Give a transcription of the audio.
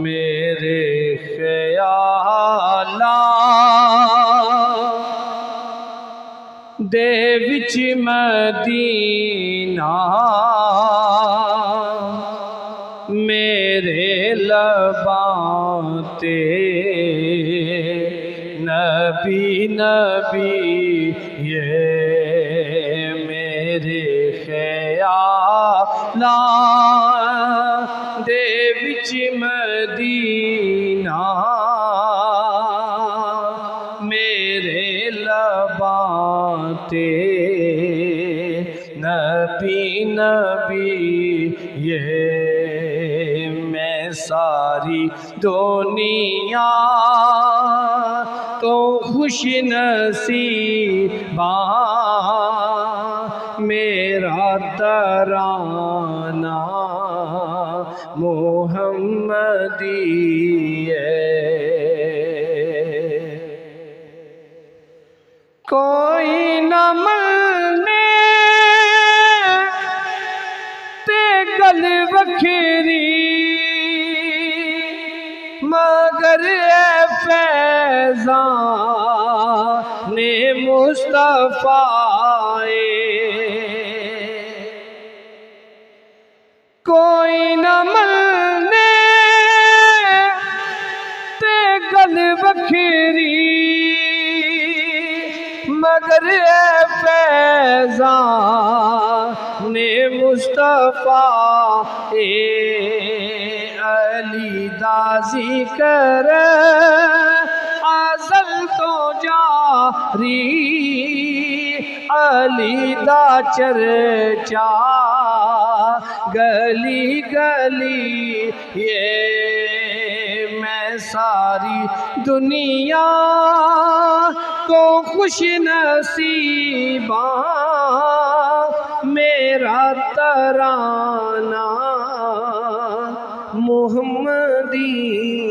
میرے خیالاں دے وچ مدینہ میرے لباں تے نبی نبی یہ میرے خیالاں دے وچ مدینہ میرے لباں تے نبی نبی یہ میں ساری دنیا تو خوش نصیباں میرا ترانہ محمدی ہے۔ کوئی نہ ملنے تے گل وکھری مگر اے فیضان مصطفیٰ کوئی نہ ملنے تے گل وکھری مگر اے فیضان مصطفیٰ علی دا ذکر ازل تو جاری علی دا چرچا گلی گلی یہ میں ساری دنیا کو خوش نصیباں میرا ترانہ محمدی